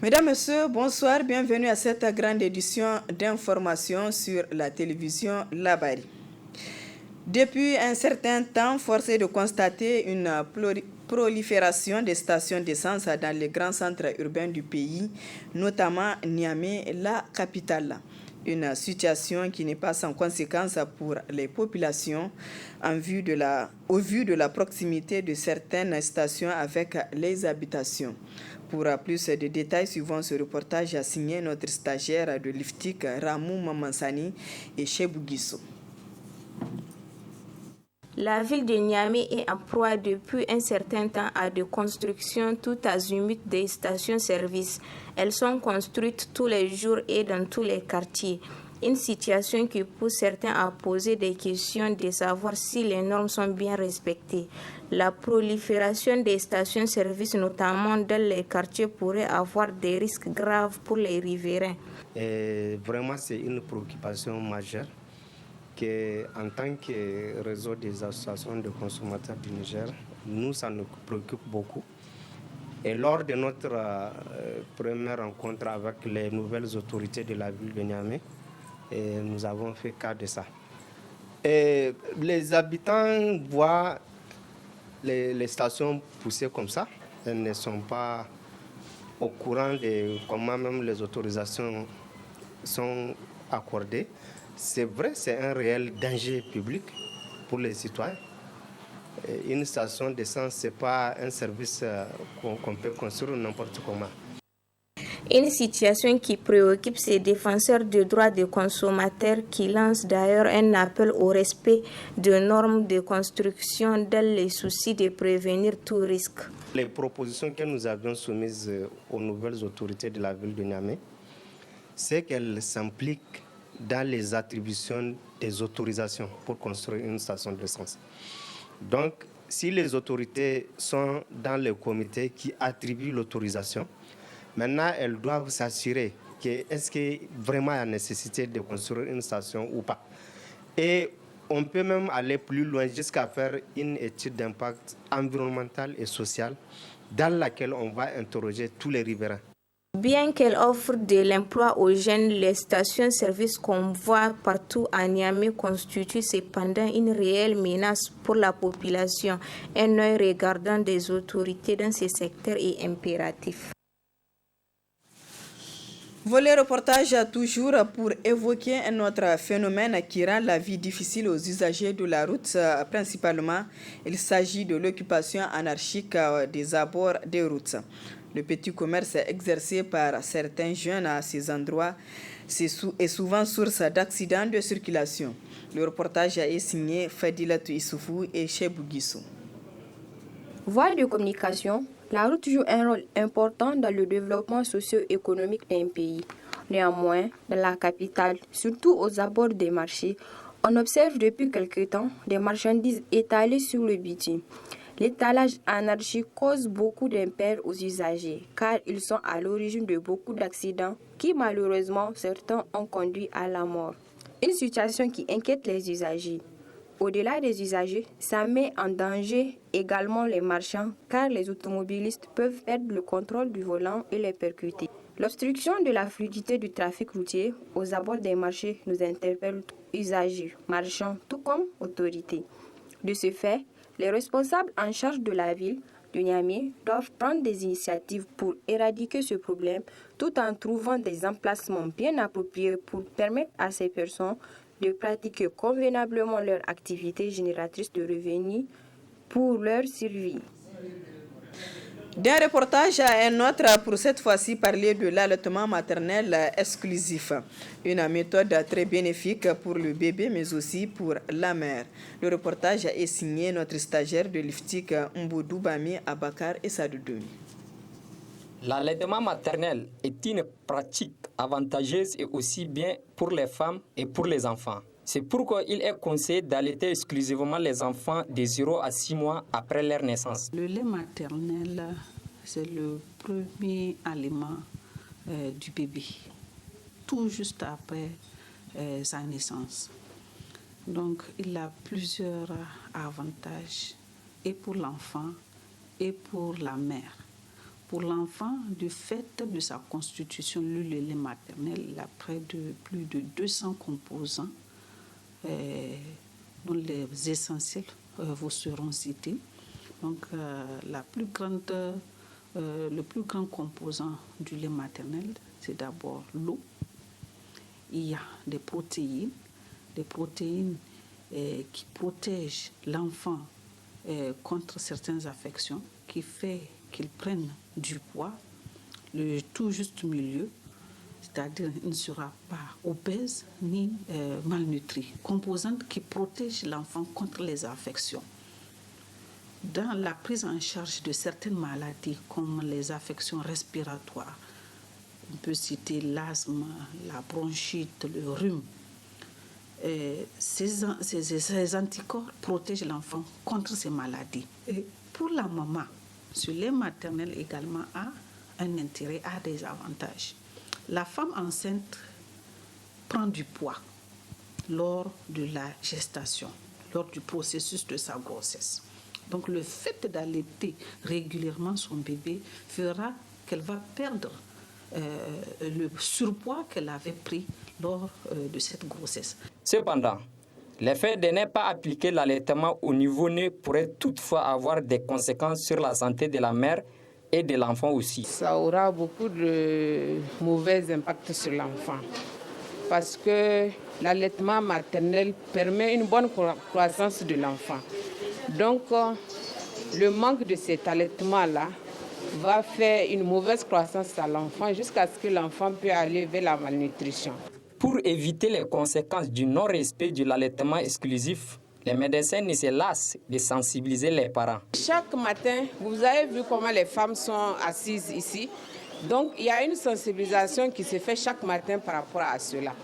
Mesdames, Messieurs, bonsoir, bienvenue à cette grande édition d'information sur la télévision Labari. Depuis un certain temps, force est de constater une prolifération des stations d'essence dans les grands centres urbains du pays, notamment Niamey, la capitale. Une situation qui n'est pas sans conséquence pour les populations au vu de la proximité de certaines stations avec les habitations. Pour plus de détails, suivant ce reportage a signé notre stagiaire de l'IFTIC, Ramou Mamansani et Chebou Guissou. La ville de Niamey est en proie depuis un certain temps à des constructions tout azimut des stations-service. Elles sont construites tous les jours et dans tous les quartiers. Une situation qui pousse certains à poser des questions de savoir si les normes sont bien respectées. La prolifération des stations-service, notamment dans les quartiers, pourrait avoir des risques graves pour les riverains. Vraiment, c'est une préoccupation majeure. En tant que réseau des associations de consommateurs du Niger, nous, ça nous préoccupe beaucoup. Et lors de notre première rencontre avec les nouvelles autorités de la ville de Niamey, nous avons fait cas de ça. Et les habitants voient les stations pousser comme ça. Elles ne sont pas au courant de comment même les autorisations sont accordées. C'est vrai, c'est un réel danger public pour les citoyens. Une station d'essence, ce n'est pas un service qu'on peut construire n'importe comment. Une situation qui préoccupe ces défenseurs des droits des consommateurs qui lancent d'ailleurs un appel au respect de normes de construction dans les soucis de prévenir tout risque. Les propositions que nous avions soumises aux nouvelles autorités de la ville de Niamey, c'est qu'elles s'impliquent dans les attributions des autorisations pour construire une station d'essence. Donc, si les autorités sont dans le comité qui attribue l'autorisation, maintenant elles doivent s'assurer que est-ce qu'il y a vraiment la nécessité de construire une station ou pas. Et on peut même aller plus loin jusqu'à faire une étude d'impact environnemental et social dans laquelle on va interroger tous les riverains. Bien qu'elle offre de l'emploi aux jeunes, les stations-service qu'on voit partout à Niamey constituent cependant une réelle menace pour la population. Un œil regardant des autorités dans ces secteurs est impératif. Volet reportage toujours pour évoquer un autre phénomène qui rend la vie difficile aux usagers de la route. Principalement, il s'agit de l'occupation anarchique des abords des routes. Le petit commerce exercé par certains jeunes à ces endroits est souvent source d'accidents de circulation. Le reportage est signé Fadilatou Issoufou et Chebou Guissou. Voie de communication, la route joue un rôle important dans le développement socio-économique d'un pays. Néanmoins, dans la capitale, surtout aux abords des marchés, on observe depuis quelque temps des marchandises étalées sur le bitume. L'étalage anarchique cause beaucoup d'impair aux usagers car ils sont à l'origine de beaucoup d'accidents qui malheureusement certains ont conduit à la mort. Une situation qui inquiète les usagers. Au-delà des usagers, ça met en danger également les marchands car les automobilistes peuvent perdre le contrôle du volant et les percuter. L'obstruction de la fluidité du trafic routier aux abords des marchés nous interpelle usagers, marchands, tout comme autorités. De ce fait, les responsables en charge de la ville de Niamey doivent prendre des initiatives pour éradiquer ce problème tout en trouvant des emplacements bien appropriés pour permettre à ces personnes de pratiquer convenablement leur activité génératrice de revenus pour leur survie. D'un reportage à un autre, pour cette fois-ci parler de l'allaitement maternel exclusif, une méthode très bénéfique pour le bébé mais aussi pour la mère. Le reportage est signé notre stagiaire de l'IFTIC Mboudou Bami Abakar et Sadoudoumi. L'allaitement maternel est une pratique avantageuse et aussi bien pour les femmes et pour les enfants. C'est pourquoi il est conseillé d'allaiter exclusivement les enfants de 0 à 6 mois après leur naissance. Le lait maternel, c'est le premier aliment du bébé, tout juste après sa naissance. Donc, il a plusieurs avantages, et pour l'enfant et pour la mère. Pour l'enfant, du fait de sa constitution, le lait maternel, il a plus de 200 composants, dont les essentiels vous seront cités. Donc, le plus grand composant du lait maternel, c'est d'abord l'eau. Il y a des protéines qui protègent l'enfant contre certaines affections, qui fait qu'il prenne du poids, le tout juste milieu, c'est-à-dire il ne sera pas obèse ni malnutri. Composante qui protège l'enfant contre les affections. Dans la prise en charge de certaines maladies comme les affections respiratoires, on peut citer l'asthme, la bronchite, le rhume. Ces anticorps protègent l'enfant contre ces maladies. Et pour la maman, ce lait maternel également a un intérêt, a des avantages. La femme enceinte prend du poids lors de la gestation, lors du processus de sa grossesse. Donc le fait d'allaiter régulièrement son bébé fera qu'elle va perdre le surpoids qu'elle avait pris lors de cette grossesse. Cependant, le fait de ne pas appliquer l'allaitement au nouveau-né pourrait toutefois avoir des conséquences sur la santé de la mère et de l'enfant aussi. Ça aura beaucoup de mauvais impacts sur l'enfant parce que l'allaitement maternel permet une bonne croissance de l'enfant. Donc, le manque de cet allaitement-là va faire une mauvaise croissance à l'enfant jusqu'à ce que l'enfant puisse aller vers la malnutrition. Pour éviter les conséquences du non-respect de l'allaitement exclusif, les médecins ne se lassent de sensibiliser les parents. Chaque matin, vous avez vu comment les femmes sont assises ici. Donc, il y a une sensibilisation qui se fait chaque matin par rapport à cela.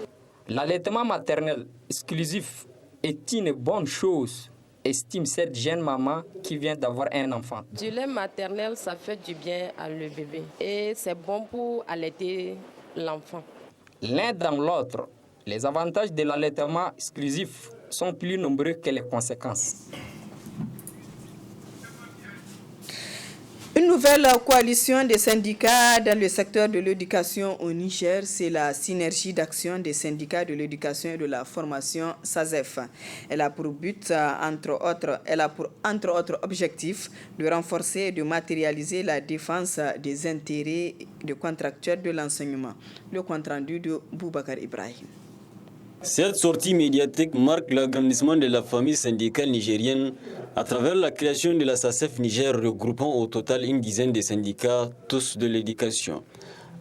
L'allaitement maternel exclusif est une bonne chose, estime cette jeune maman qui vient d'avoir un enfant. Du lait maternel, ça fait du bien à le bébé et c'est bon pour allaiter l'enfant. L'un dans l'autre, les avantages de l'allaitement exclusif sont plus nombreux que les conséquences. Une nouvelle coalition des syndicats dans le secteur de l'éducation au Niger, c'est la synergie d'action des syndicats de l'éducation et de la formation SASEF. Elle a pour but, entre autres objectifs, de renforcer et de matérialiser la défense des intérêts des contractuels de l'enseignement. Le compte rendu de Boubacar Ibrahim. Cette sortie médiatique marque l'agrandissement de la famille syndicale nigérienne à travers la création de la SASEF Niger regroupant au total une dizaine de syndicats, tous de l'éducation.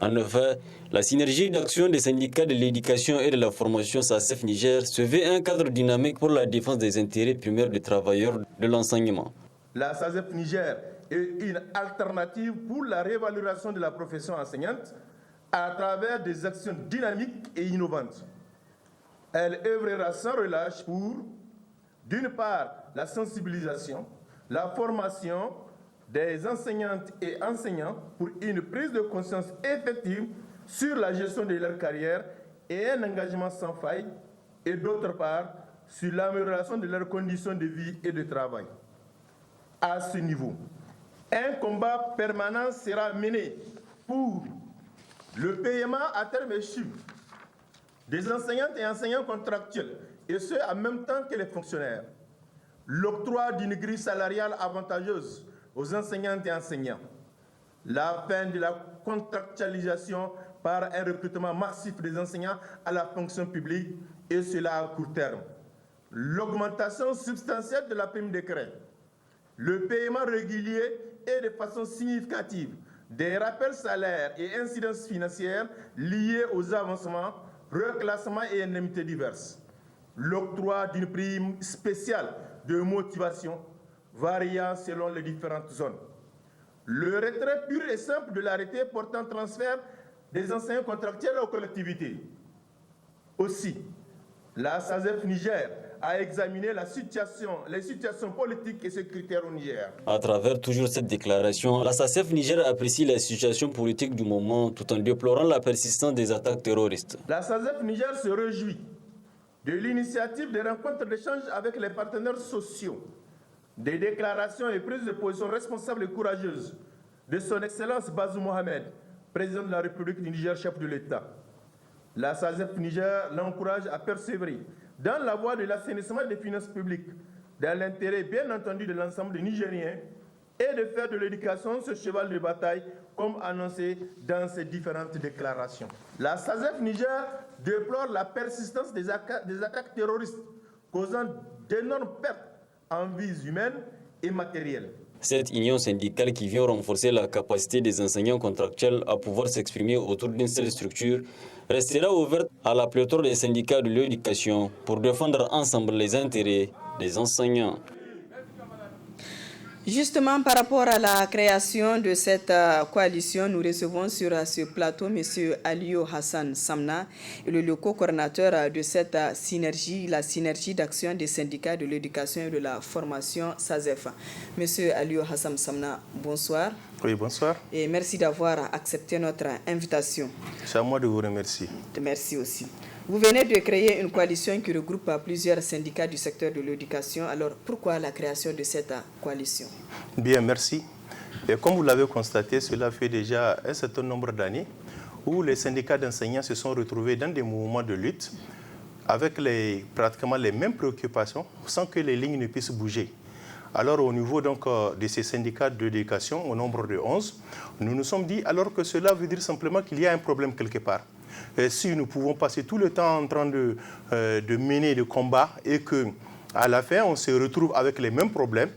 En effet, la synergie d'action des syndicats de l'éducation et de la formation SASEF Niger se veut un cadre dynamique pour la défense des intérêts primaires des travailleurs de l'enseignement. La SASEF Niger est une alternative pour la réévaluation de la profession enseignante à travers des actions dynamiques et innovantes. Elle œuvrera sans relâche pour, d'une part, la sensibilisation, la formation des enseignantes et enseignants pour une prise de conscience effective sur la gestion de leur carrière et un engagement sans faille, et d'autre part, sur l'amélioration de leurs conditions de vie et de travail. À ce niveau, un combat permanent sera mené pour le paiement à terme échu des enseignantes et enseignants contractuels, et ce, en même temps que les fonctionnaires. L'octroi d'une grille salariale avantageuse aux enseignantes et enseignants. La fin de la contractualisation par un recrutement massif des enseignants à la fonction publique, et cela à court terme. L'augmentation substantielle de la prime décret. Le paiement régulier et de façon significative des rappels salaires et incidences financières liées aux avancements, reclassements et indemnités diverses. L'octroi d'une prime spéciale de motivation variant selon les différentes zones. Le retrait pur et simple de l'arrêté portant transfert des enseignants contractuels aux collectivités. Aussi, la SASEF Niger a examiné les situations politiques et sécuritaires au Niger. À travers toujours cette déclaration, la SASEF Niger apprécie la situation politique du moment tout en déplorant la persistance des attaques terroristes. La SASEF Niger se réjouit de l'initiative des rencontres d'échange avec les partenaires sociaux, des déclarations et prises de position responsables et courageuses de son Excellence Bazoum Mohamed, président de la République du Niger, chef de l'État. La SASEF Niger l'encourage à persévérer dans la voie de l'assainissement des finances publiques, dans l'intérêt bien entendu de l'ensemble des Nigériens, et de faire de l'éducation ce cheval de bataille, comme annoncé dans ses différentes déclarations. La SASEF Niger déplore la persistance des attaques terroristes, causant d'énormes pertes en vies humaines et matérielles. Cette union syndicale qui vient renforcer la capacité des enseignants contractuels à pouvoir s'exprimer autour d'une seule structure restera ouverte à la pléthore des syndicats de l'éducation pour défendre ensemble les intérêts des enseignants. Justement, par rapport à la création de cette coalition, nous recevons sur ce plateau M. Aliou Hassan Samna, le co-coordinateur de cette synergie, la synergie d'action des syndicats de l'éducation et de la formation SASEF. M. Aliou Hassan Samna, bonsoir. Oui, bonsoir. Et merci d'avoir accepté notre invitation. C'est à moi de vous remercier. Merci aussi. Vous venez de créer une coalition qui regroupe plusieurs syndicats du secteur de l'éducation. Alors, pourquoi la création de cette coalition? Bien, merci. Et comme vous l'avez constaté, cela fait déjà un certain nombre d'années où les syndicats d'enseignants se sont retrouvés dans des mouvements de lutte avec pratiquement les mêmes préoccupations sans que les lignes ne puissent bouger. Alors, au niveau donc, de ces syndicats d'éducation, au nombre de 11, nous nous sommes dit alors que cela veut dire simplement qu'il y a un problème quelque part. Et si nous pouvons passer tout le temps en train de mener des combats et qu'à la fin, on se retrouve avec les mêmes problèmes,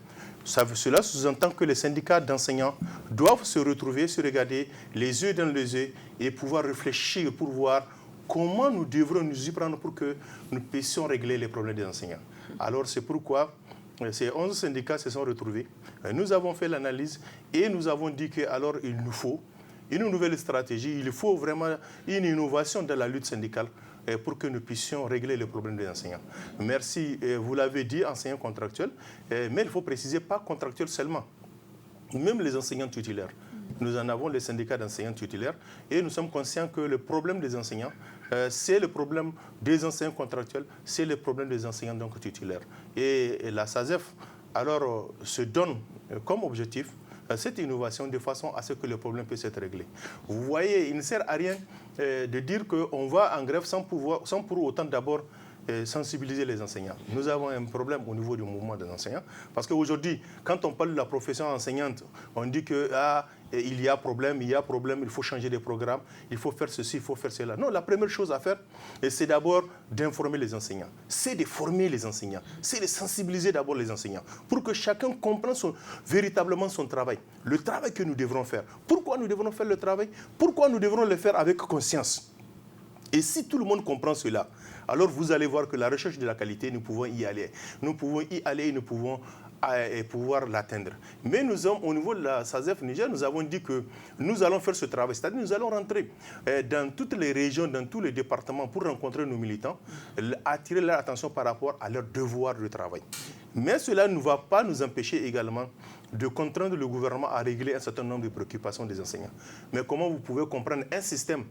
cela sous-entend que les syndicats d'enseignants doivent se retrouver, se regarder les yeux dans les yeux et pouvoir réfléchir pour voir comment nous devrons nous y prendre pour que nous puissions régler les problèmes des enseignants. Alors c'est pourquoi ces 11 syndicats se sont retrouvés. Nous avons fait l'analyse et nous avons dit qu'alors il nous faut une nouvelle stratégie, il faut vraiment une innovation dans la lutte syndicale pour que nous puissions régler les problèmes des enseignants. Merci, vous l'avez dit, enseignants contractuels, mais il faut préciser pas contractuels seulement, même les enseignants titulaires. Nous en avons les syndicats d'enseignants titulaires et nous sommes conscients que le problème des enseignants, c'est le problème des enseignants contractuels, c'est le problème des enseignants donc titulaires. Et la SASEF, alors, se donne comme objectif cette innovation de façon à ce que le problème puisse être réglé. Vous voyez, il ne sert à rien de dire qu'on va en grève sans pour autant d'abord sensibiliser les enseignants. Nous avons un problème au niveau du mouvement des enseignants parce qu'aujourd'hui, quand on parle de la profession enseignante, on dit que il y a problème, il faut changer des programmes, il faut faire ceci, il faut faire cela. Non, la première chose à faire, c'est d'abord d'informer les enseignants, c'est de former les enseignants, c'est de sensibiliser d'abord les enseignants pour que chacun comprenne véritablement son travail, le travail que nous devrons faire. Pourquoi nous devrons faire le travail? Pourquoi nous devrons le faire avec conscience? Et si tout le monde comprend cela, alors vous allez voir que la recherche de la qualité, nous pouvons y aller. Nous pouvons y aller et nous pouvons pouvoir l'atteindre. Mais nous sommes, au niveau de la SASEF Niger, nous avons dit que nous allons faire ce travail. C'est-à-dire nous allons rentrer dans toutes les régions, dans tous les départements pour rencontrer nos militants, attirer leur attention par rapport à leur devoir de travail. Mais cela ne va pas nous empêcher également de contraindre le gouvernement à régler un certain nombre de préoccupations des enseignants. Mais comment vous pouvez comprendre un système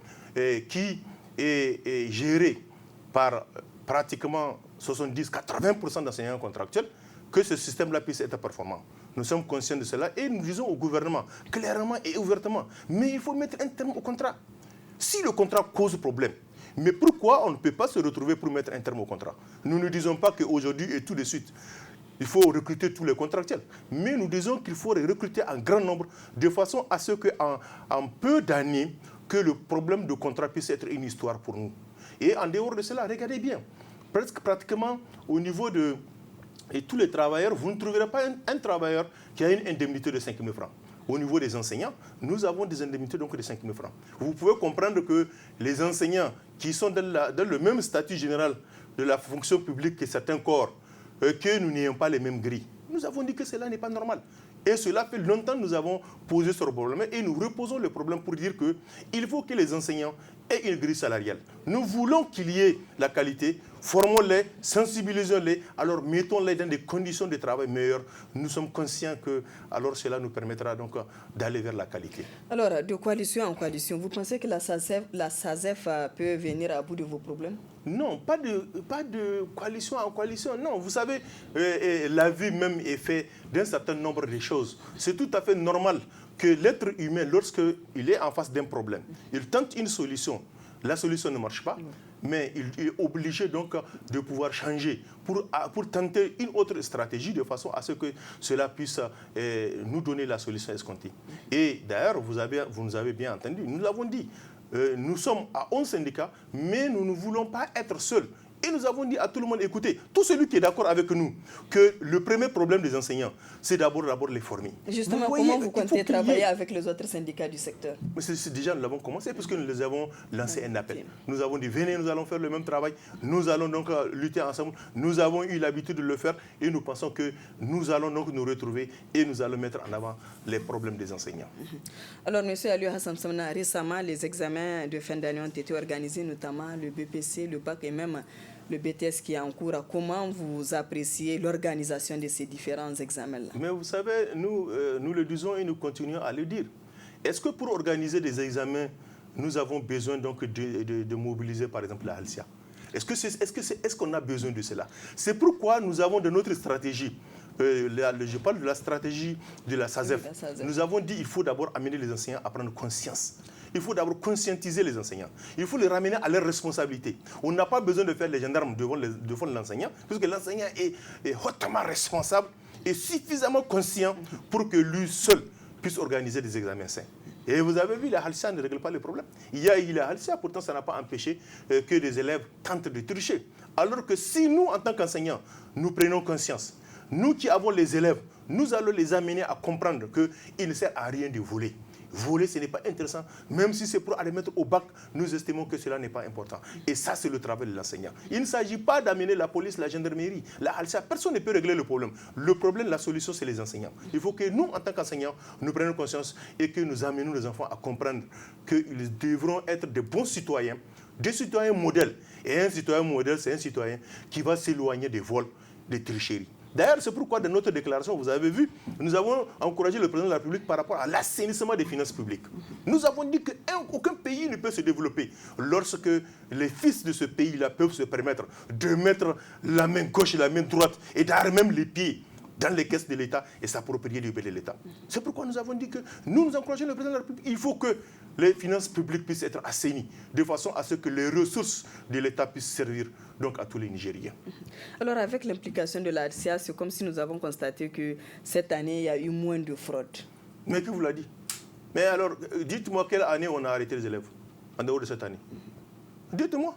qui est géré par pratiquement 70-80% d'enseignants contractuels, que ce système-là puisse être performant. Nous sommes conscients de cela et nous disons au gouvernement, clairement et ouvertement, mais il faut mettre un terme au contrat. Si le contrat cause problème, mais pourquoi on ne peut pas se retrouver pour mettre un terme au contrat? Nous ne disons pas qu'aujourd'hui et tout de suite, il faut recruter tous les contractuels, mais nous disons qu'il faut recruter en grand nombre de façon à ce qu'en peu d'années, que le problème de contrat puisse être une histoire pour nous. Et en dehors de cela, regardez bien, pratiquement au niveau de tous les travailleurs, vous ne trouverez pas un travailleur qui a une indemnité de 5 000 francs. Au niveau des enseignants, nous avons des indemnités donc de 5 000 francs. Vous pouvez comprendre que les enseignants qui sont dans le même statut général de la fonction publique que certains corps, que nous n'ayons pas les mêmes grilles. Nous avons dit que cela n'est pas normal. Et cela fait longtemps que nous avons posé ce problème et nous reposons le problème pour dire qu'il faut que les enseignants aient une grille salariale. Nous voulons qu'il y ait la qualité, formons-les, sensibilisons-les, alors mettons-les dans des conditions de travail meilleures. Nous sommes conscients que alors cela nous permettra donc d'aller vers la qualité. Alors, de coalition en coalition, vous pensez que la SASEF peut venir à bout de vos problèmes? Non, pas de coalition en coalition, non. Vous savez, la vie même est faite d'un certain nombre de choses. C'est tout à fait normal que l'être humain, lorsqu'il est en face d'un problème, il tente une solution. La solution ne marche pas, mais il est obligé donc de pouvoir changer pour tenter une autre stratégie de façon à ce que cela puisse nous donner la solution escomptée. Et d'ailleurs, vous nous avez bien entendu, nous l'avons dit, nous sommes à 11 syndicats, mais nous ne voulons pas être seuls. Et nous avons dit à tout le monde, écoutez, tout celui qui est d'accord avec nous, que le premier problème des enseignants, c'est d'abord les former. Justement, comment vous comptez travailler avec les autres syndicats du secteur? Mais déjà, nous l'avons commencé, puisque nous les avons lancé un appel. Nous avons dit, venez, nous allons faire le même travail. Nous allons donc lutter ensemble. Nous avons eu l'habitude de le faire et nous pensons que nous allons donc nous retrouver et nous allons mettre en avant les problèmes des enseignants. Alors, M. Aliou Hassan Samna, récemment, les examens de fin d'année ont été organisés, notamment le BPC, le BAC et même le BTS qui est en cours. Comment vous appréciez l'organisation de ces différents examens-là? Mais vous savez, nous le disons et nous continuons à le dire. Est-ce que pour organiser des examens, nous avons besoin donc de mobiliser par exemple la Halcia? Est-ce qu'on a besoin de cela? C'est pourquoi nous avons de notre stratégie. Je parle de la stratégie de la SASEF. Nous avons dit qu'il faut d'abord amener les enseignants à prendre conscience. Il faut d'abord conscientiser les enseignants. Il faut les ramener à leurs responsabilités. On n'a pas besoin de faire les gendarmes devant l'enseignant, puisque l'enseignant est hautement responsable et suffisamment conscient pour que lui seul puisse organiser des examens sains. Et vous avez vu, la Halcia ne règle pas le problème. Il y a eu la Halcia, pourtant ça n'a pas empêché que des élèves tentent de tricher. Alors que si nous, en tant qu'enseignants, nous prenons conscience, nous qui avons les élèves, nous allons les amener à comprendre qu'il ne sert à rien de voler. Voler, ce n'est pas intéressant. Même si c'est pour aller mettre au bac, nous estimons que cela n'est pas important. Et ça, c'est le travail de l'enseignant. Il ne s'agit pas d'amener la police, la gendarmerie, la Halcia. Personne ne peut régler le problème. Le problème, la solution, c'est les enseignants. Il faut que nous, en tant qu'enseignants, nous prenions conscience et que nous amenions les enfants à comprendre qu'ils devront être de bons citoyens, des citoyens modèles. Et un citoyen modèle, c'est un citoyen qui va s'éloigner des vols, des tricheries. D'ailleurs, c'est pourquoi dans notre déclaration, vous avez vu, nous avons encouragé le président de la République par rapport à l'assainissement des finances publiques. Nous avons dit qu'aucun pays ne peut se développer lorsque les fils de ce pays-là peuvent se permettre de mettre la main gauche et la main droite et d'ailleurs même les pieds dans les caisses de l'État et s'approprier du bien de l'État. C'est pourquoi nous avons dit que nous encourageons le président de la République. Il faut que les finances publiques puissent être assainies de façon à ce que les ressources de l'État puissent servir donc à tous les Nigériens. Alors avec l'implication de la Halcia, c'est comme si nous avons constaté que cette année, il y a eu moins de fraude. Mais qui vous l'a dit? Mais alors, dites-moi quelle année on a arrêté les élèves en dehors de cette année? Dites-moi.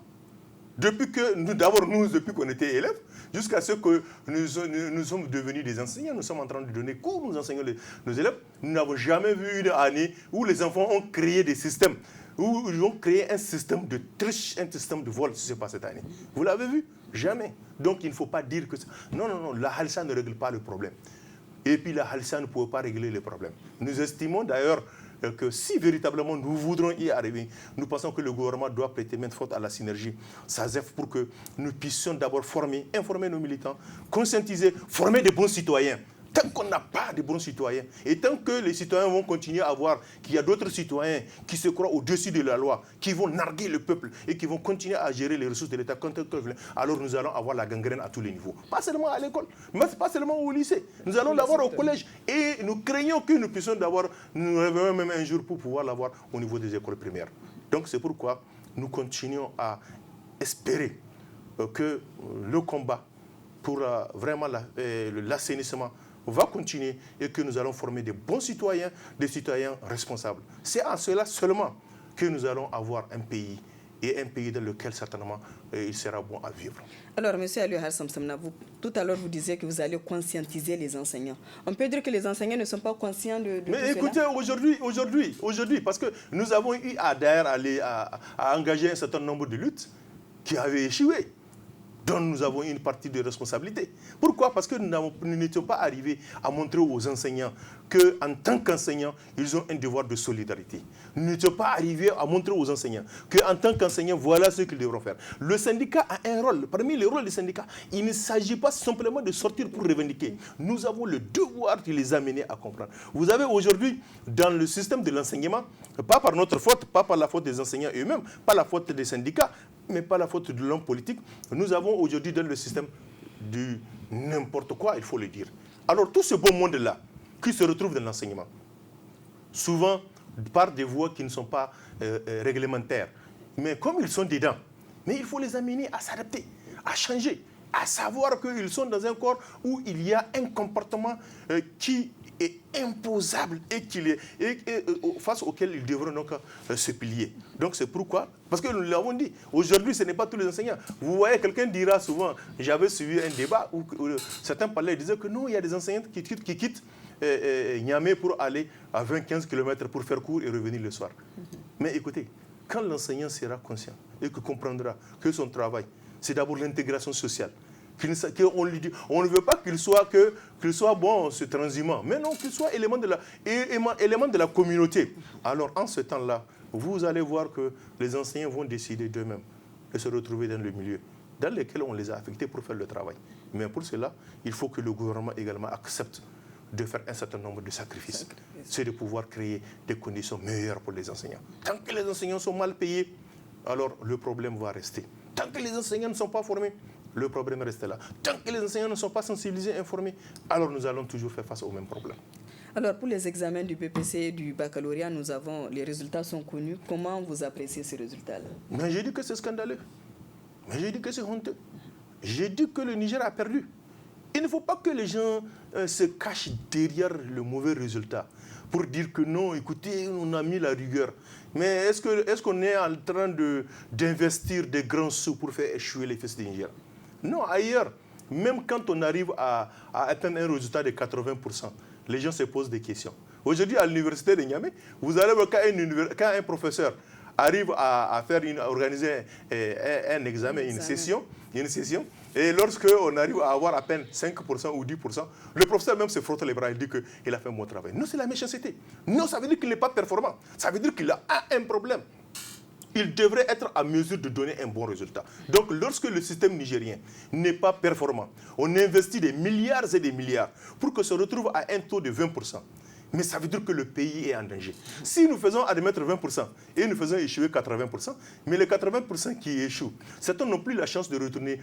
Depuis qu'on était élèves, jusqu'à ce que nous sommes devenus des enseignants, nous sommes en train de donner cours, nous enseignons nos élèves, nous n'avons jamais vu une année où les enfants ont créé des systèmes, où ils ont créé un système de triche, un système de vol, si ce n'est pas cette année. Vous l'avez vu? Jamais. Donc il ne faut pas dire que... Non, la Halcia ne règle pas le problème. Et puis la Halcia ne peut pas régler le problème. Nous estimons d'ailleurs que si véritablement nous voudrons y arriver, nous pensons que le gouvernement doit prêter main forte à la synergie SASEF pour que nous puissions d'abord informer nos militants, conscientiser, former des bons citoyens. Tant qu'on n'a pas de bons citoyens, et tant que les citoyens vont continuer à voir qu'il y a d'autres citoyens qui se croient au-dessus de la loi, qui vont narguer le peuple et qui vont continuer à gérer les ressources de l'État, alors nous allons avoir la gangrène à tous les niveaux. Pas seulement à l'école, mais pas seulement au lycée. Nous allons l'avoir au collège. Et nous craignons que nous puissions nous réveiller même un jour pour pouvoir l'avoir au niveau des écoles primaires. Donc c'est pourquoi nous continuons à espérer que le combat pour vraiment l'assainissement va continuer et que nous allons former des bons citoyens, des citoyens responsables. C'est en cela seulement que nous allons avoir un pays et un pays dans lequel certainement il sera bon à vivre. Alors, M. Aliou Hassan Samna, tout à l'heure vous disiez que vous allez conscientiser les enseignants. On peut dire que les enseignants ne sont pas conscients de mais écoutez, aujourd'hui, parce que nous avons eu à engager un certain nombre de luttes qui avaient échoué, dont nous avons une partie de responsabilité. Pourquoi? Parce que nous n'étions pas arrivés à montrer aux enseignants qu'en tant qu'enseignants, ils ont un devoir de solidarité. Nous n'étions pas arrivés à montrer aux enseignants qu'en tant qu'enseignants, voilà ce qu'ils devront faire. Le syndicat a un rôle. Parmi les rôles du syndicat, il ne s'agit pas simplement de sortir pour revendiquer. Nous avons le devoir de les amener à comprendre. Vous avez aujourd'hui, dans le système de l'enseignement, pas par notre faute, pas par la faute des enseignants eux-mêmes, pas la faute des syndicats, mais pas la faute de l'homme politique, nous avons aujourd'hui dans le système du n'importe quoi, il faut le dire. Alors tout ce beau monde-là qui se retrouve dans l'enseignement, souvent par des voies qui ne sont pas réglementaires. Mais comme ils sont dedans, mais il faut les amener à s'adapter, à changer, à savoir qu'ils sont dans un corps où il y a un comportement qui est imposable et, face auquel ils devront donc se plier. Donc c'est pourquoi, parce que nous l'avons dit, aujourd'hui ce n'est pas tous les enseignants. Vous voyez, quelqu'un dira souvent, j'avais suivi un débat où certains parlaient, disaient que non, il y a des enseignants qui quittent Niamey pour aller à 20-15 km pour faire cours et revenir le soir. Mais écoutez, quand l'enseignant sera conscient et que comprendra que son travail, c'est d'abord l'intégration sociale, on ne veut pas qu'il soit bon, ce transhumant, mais non, qu'il soit élément de la communauté. Alors, en ce temps-là, vous allez voir que les enseignants vont décider d'eux-mêmes de se retrouver dans le milieu dans lequel on les a affectés pour faire le travail. Mais pour cela, il faut que le gouvernement également accepte de faire un certain nombre de sacrifices. C'est de pouvoir créer des conditions meilleures pour les enseignants. Tant que les enseignants sont mal payés, alors le problème va rester. Tant que les enseignants ne sont pas formés, le problème reste là. Tant que les enseignants ne sont pas sensibilisés, informés, alors nous allons toujours faire face au même problème. Alors pour les examens du BPC et du baccalauréat, les résultats sont connus. Comment vous appréciez ces résultats-là? Mais j'ai dit que c'est scandaleux. Mais j'ai dit que c'est honteux. J'ai dit que le Niger a perdu. Il ne faut pas que les gens se cachent derrière le mauvais résultat pour dire que non, écoutez, on a mis la rigueur. Mais est-ce qu'on est en train d'investir des grands sous pour faire échouer les fils du Niger? Non, ailleurs, même quand on arrive à atteindre un résultat de 80%, les gens se posent des questions. Aujourd'hui, à l'université de Niamey, vous allez voir quand un professeur arrive à organiser un examen, une session, et lorsqu'on arrive à avoir à peine 5% ou 10%, le professeur même se frotte les bras et dit qu'il a fait un bon travail. Non, c'est la méchanceté. Non, ça veut dire qu'il n'est pas performant. Ça veut dire qu'il a un problème. Il devrait être à mesure de donner un bon résultat. Donc, lorsque le système nigérien n'est pas performant, on investit des milliards et des milliards pour que ça se retrouve à un taux de 20%. Mais ça veut dire que le pays est en danger. Si nous faisons admettre 20% et nous faisons échouer 80%, mais les 80% qui échouent, certains n'ont plus la chance de retourner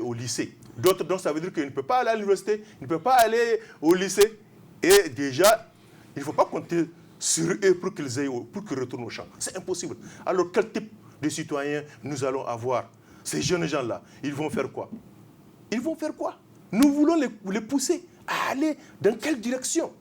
au lycée. D'autres, donc ça veut dire qu'ils ne peuvent pas aller à l'université, ils ne peuvent pas aller au lycée. Et déjà, il ne faut pas compter sur eux pour qu'ils retournent au champ. C'est impossible. Alors quel type de citoyens nous allons avoir? Ces jeunes gens-là, ils vont faire quoi? Ils vont faire quoi? Nous voulons les pousser à aller dans quelle direction?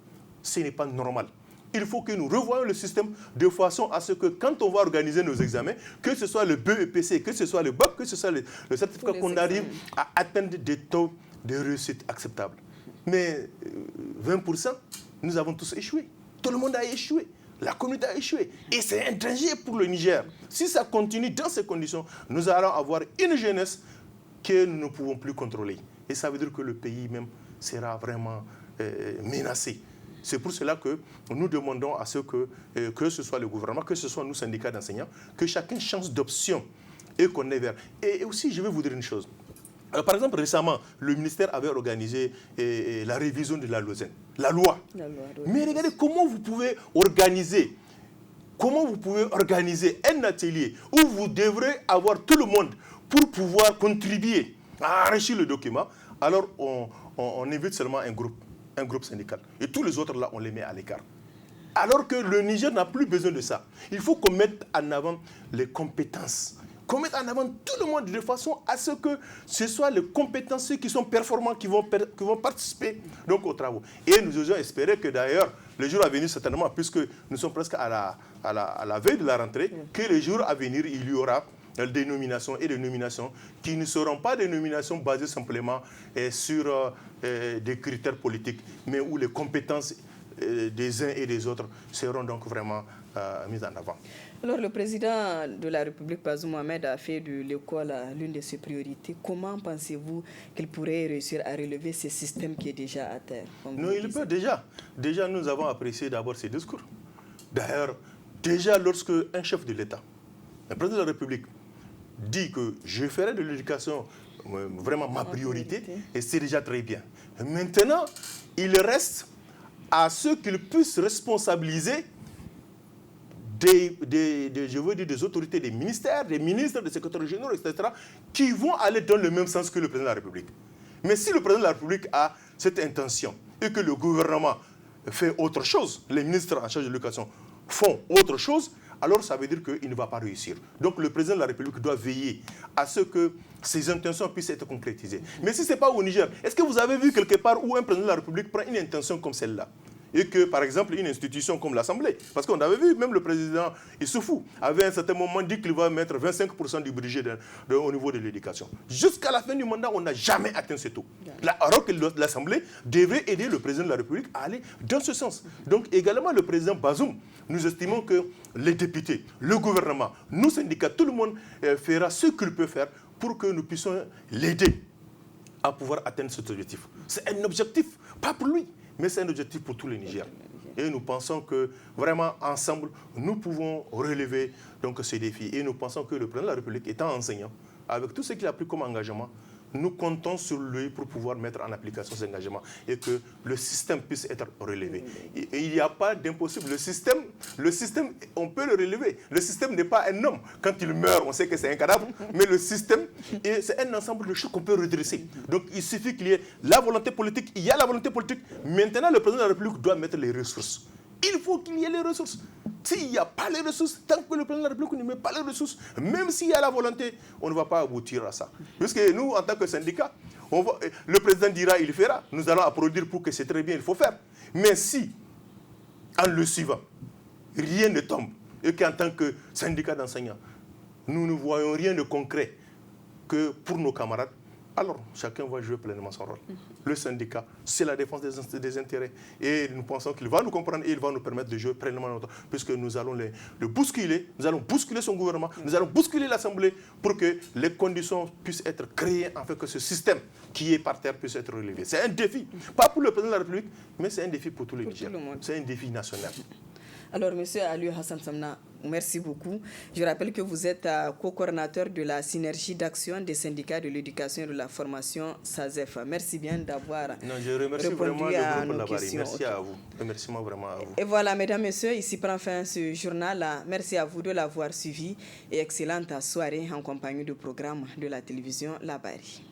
Ce n'est pas normal. Il faut que nous revoyions le système de façon à ce que quand on va organiser nos examens, que ce soit le BEPC, que ce soit le bac, que ce soit le certificat, qu'on arrive à atteindre des taux de réussite acceptables. Mais 20%, nous avons tous échoué. Tout le monde a échoué. La communauté a échoué. Et c'est un danger pour le Niger. Si ça continue dans ces conditions, nous allons avoir une jeunesse que nous ne pouvons plus contrôler. Et ça veut dire que le pays même sera vraiment menacé. C'est pour cela que nous demandons à ce que ce soit le gouvernement, que ce soit nous, syndicats d'enseignants, que chacun change d'option et qu'on ait vers. Et aussi, je vais vous dire une chose. Par exemple, récemment, le ministère avait organisé la révision de la Lausanne, la loi. Mais regardez comment vous pouvez organiser un atelier où vous devrez avoir tout le monde pour pouvoir contribuer à enrichir le document. Alors, on invite seulement un groupe syndical. Et tous les autres, là, on les met à l'écart. Alors que le Niger n'a plus besoin de ça. Il faut qu'on mette en avant les compétences. Qu'on mette en avant tout le monde de façon à ce que ce soit les compétences ceux qui sont performants qui vont participer donc aux travaux. Et nous osons espérer que d'ailleurs, le jour à venir, certainement, puisque nous sommes presque à la veille de la rentrée, que les jours à venir, il y aura des nominations et des nominations qui ne seront pas des nominations basées simplement sur des critères politiques, mais où les compétences des uns et des autres seront donc vraiment mises en avant. Alors, le président de la République, Bazoum Mohamed, a fait de l'école l'une de ses priorités. Comment pensez-vous qu'il pourrait réussir à relever ce système qui est déjà à terre? Non, il peut déjà. Déjà, nous avons apprécié d'abord ses discours. D'ailleurs, déjà lorsque un chef de l'État, un président de la République, dit que je ferai de l'éducation vraiment ma priorité, et c'est déjà très bien. Maintenant, il reste à ceux qu'il puisse responsabiliser des autorités, des ministères, des ministres, des secrétaires généraux, etc., qui vont aller dans le même sens que le président de la République. Mais si le président de la République a cette intention et que le gouvernement fait autre chose, les ministres en charge de l'éducation font autre chose, alors ça veut dire qu'il ne va pas réussir. Donc le président de la République doit veiller à ce que ses intentions puissent être concrétisées. Mais si ce n'est pas au Niger, est-ce que vous avez vu quelque part où un président de la République prend une intention comme celle-là et que, par exemple, une institution comme l'Assemblée, parce qu'on avait vu, même le président Issoufou avait à un certain moment dit qu'il va mettre 25% du budget au niveau de l'éducation. Jusqu'à la fin du mandat, on n'a jamais atteint ce taux. Alors que l'Assemblée devait aider le président de la République à aller dans ce sens. Donc également le président Bazoum, nous estimons que les députés, le gouvernement, nous syndicats, tout le monde fera ce qu'il peut faire pour que nous puissions l'aider à pouvoir atteindre cet objectif. C'est un objectif, pas pour lui, mais c'est un objectif pour tous les Nigériens. Et nous pensons que vraiment ensemble, nous pouvons relever donc, ces défis. Et nous pensons que le président de la République étant enseignant, avec tout ce qu'il a pris comme engagement, nous comptons sur lui pour pouvoir mettre en application ces engagements et que le système puisse être relevé. Et il n'y a pas d'impossible. Le système, on peut le relever. Le système n'est pas un homme. Quand il meurt, on sait que c'est un cadavre, mais le système, c'est un ensemble de choses qu'on peut redresser. Donc il suffit qu'il y ait la volonté politique. Il y a la volonté politique. Maintenant, le président de la République doit mettre les ressources. Il faut qu'il y ait les ressources. S'il n'y a pas les ressources, tant que le président de la République ne met pas les ressources, même s'il y a la volonté, on ne va pas aboutir à ça. Puisque nous, en tant que syndicat, le président dira, il fera. Nous allons applaudir pour que c'est très bien, il faut faire. Mais si, en le suivant, rien ne tombe, et qu'en tant que syndicat d'enseignants, nous ne voyons rien de concret que pour nos camarades, alors chacun va jouer pleinement son rôle. Le syndicat, c'est la défense des intérêts. Et nous pensons qu'il va nous comprendre et il va nous permettre de jouer pleinement notre rôle, puisque nous allons le bousculer, nous allons bousculer son gouvernement, nous allons bousculer l'Assemblée pour que les conditions puissent être créées afin que ce système qui est par terre puisse être relevé. C'est un défi, pas pour le président de la République, mais c'est un défi pour tous les Nigériens. C'est un défi national. Alors, M. Aliou Hassan Samna, merci beaucoup. Je rappelle que vous êtes co-coordinateur de la synergie d'action des syndicats de l'éducation et de la formation SAZEF. Merci bien d'avoir répondu à nos questions. Merci à vous. Merci vraiment à vous. Et voilà, mesdames, messieurs, ici prend fin ce journal. Merci à vous de l'avoir suivi et excellente soirée en compagnie du programme de la télévision Labari.